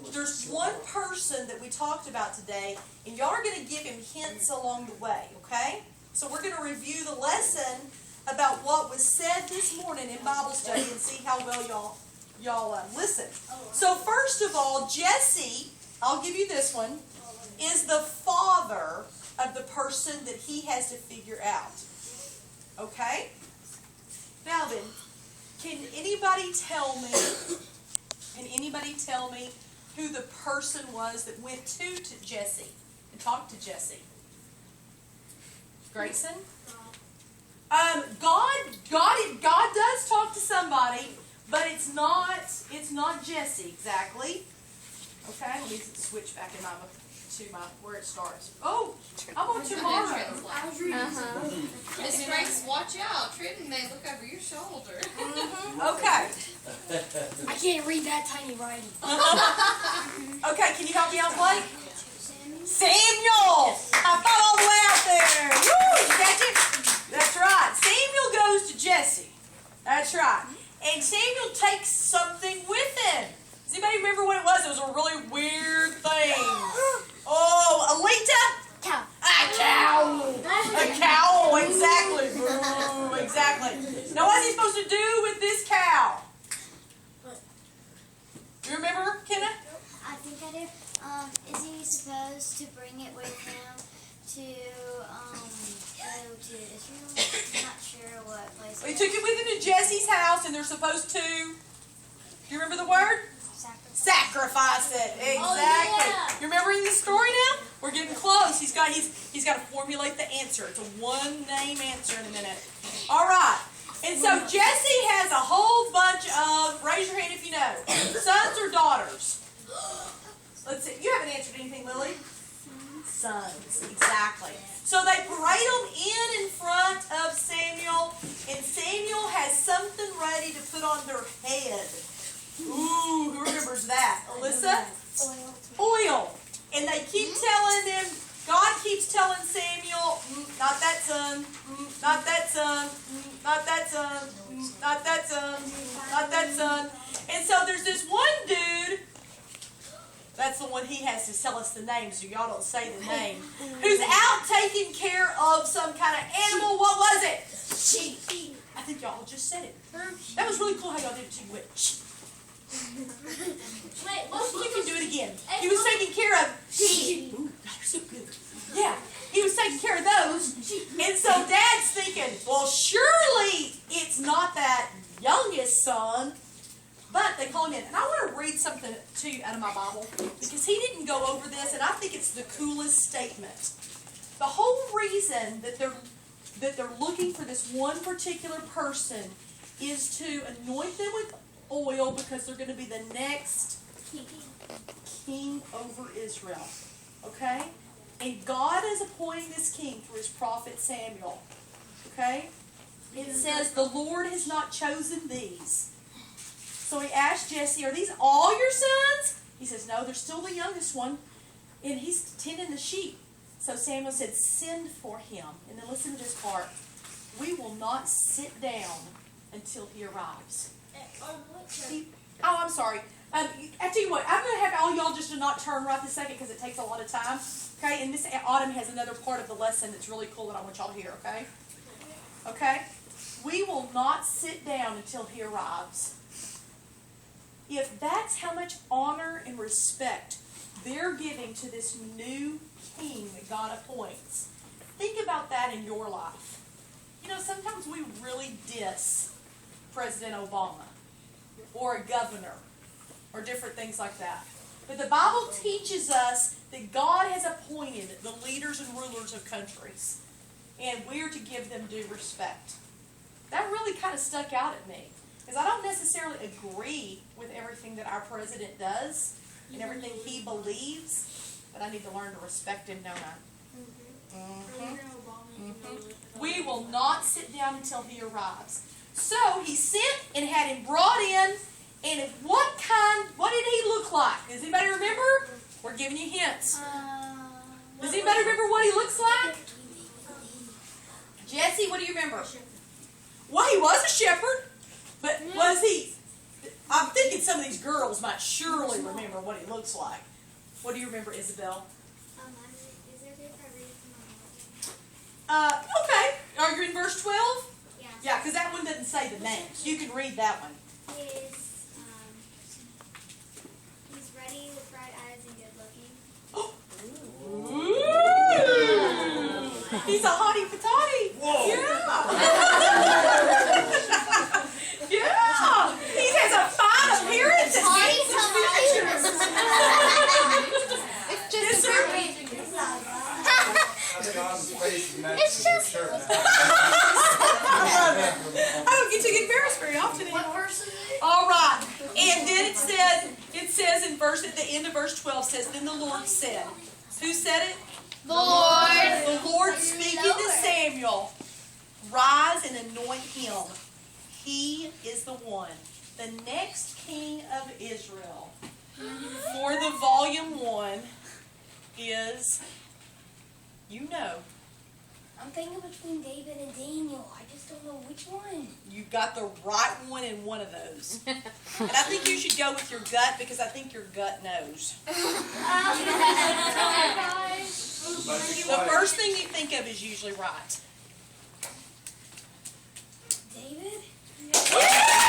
There's one person that we talked about today, and y'all are going to give him hints along the way, okay? So we're going to review the lesson about what was said this morning in Bible study and see how well y'all listen. So first of all, Jesse, I'll give you this one, is the father of the person that he has to figure out. Okay? Now then, can anybody tell me who the person was that went to Jesse and talked to Jesse? Grayson? God does talk to somebody, but it's not Jesse exactly. Okay, let me switch back in where it starts. Oh, I'm on tomorrow. Miss Grace, watch out. Trenton may look over your shoulder. Okay. I can't read that tiny writing. Okay, can you help me out, Blake? Samuel! I thought all the way out there. Woo! You catch it? That's right. Samuel goes to Jesse. That's right. And Samuel takes something with him. Does anybody remember what it was? It was a really weird thing. Oh, Alita? Cow. A cow. A cow, exactly. Ooh, exactly. Now, what's he supposed to do with this cow? You remember, Kenna? I think I do. Is he supposed to bring it with him to go to Israel? I'm not sure what place. Well, he took it with him to Jesse's house, and they're supposed to. Do you remember the word? Sacrifice it. Exactly. Oh, yeah. You remembering the story now? We're getting close. He's got to formulate the answer. It's a one-name answer in a minute. All right. And so Jesse has a whole bunch of, raise your hand if you know, sons or daughters? Let's see. You haven't answered anything, Lily. Sons. Exactly. So they parade them in front of Samuel, and Samuel has something ready to put on their head. Ooh, who remembers that? Alyssa? Oil. And they keep telling them, God keeps telling Samuel, not that son, not that son, not that son, not that son, not that son. And so there's this one dude, that's the one he has to tell us the name, so y'all don't say the name, who's out taking care of some kind of animal. What was it? Sheep. I think y'all just said it. That was really cool how y'all did it too. Sheep. Wait, You can do it again. He was taking care of sheep. Ooh, God, you're so good. Yeah, he was taking care of those. And so Dad's thinking, well, surely it's not that youngest son. But they call him in. And I want to read something to you out of my Bible, because he didn't go over this, and I think it's the coolest statement. The whole reason that they're looking for this one particular person is to anoint them with oil, because they're going to be the next king over Israel. Okay? And God is appointing this king through his prophet Samuel. Okay? It says, the Lord has not chosen these. So he asked Jesse, are these all your sons? He says, no, they're still the youngest one. And he's tending the sheep. So Samuel said, send for him. And then listen to this part. We will not sit down until he arrives. I'm sorry. I tell you what, I'm going to have all y'all just to not turn right this second, because it takes a lot of time. Okay, and this autumn has another part of the lesson that's really cool that I want y'all to hear, okay? Okay? We will not sit down until he arrives. If that's how much honor and respect they're giving to this new king that God appoints, think about that in your life. You know, sometimes we really diss President Obama or a governor or different things like that. But the Bible teaches us that God has appointed the leaders and rulers of countries, and we're to give them due respect. That really kind of stuck out at me, because I don't necessarily agree with everything that our president does and everything he believes, but I need to learn to respect him, don't I? We will not sit down until he arrives. So he sent and had him brought in, and what did he look like? Does anybody remember? We're giving you hints. Does anybody remember what he looks like? Jesse, what do you remember? Well, he was a shepherd, but was he I'm thinking some of these girls might surely remember what he looks like. What do you remember, Isabel? Is it okay if I read it from my Bible? Okay. Are you in verse 12? Yeah. Yeah, because that one doesn't say the names. You can read that one. He's ready with bright eyes and good looking. Ooh. He's a hottie patati. Whoa. Yeah. Yeah. He has a fine appearance. Yes, sir. It's just. I don't get to get embarrassed very often anymore. What verse is it? All right. And then it says in verse, at the end of verse 12 says, then the Lord said. Who said it? The Lord. The Lord speaking to Samuel. Rise and anoint him. He is the one. The next king of Israel. For the volume 1 is, you know. I'm thinking between David and Daniel. I just don't know which one. You got the right one in one of those. And I think you should go with your gut because I think your gut knows. The first thing you think of is usually right. David? Yeah!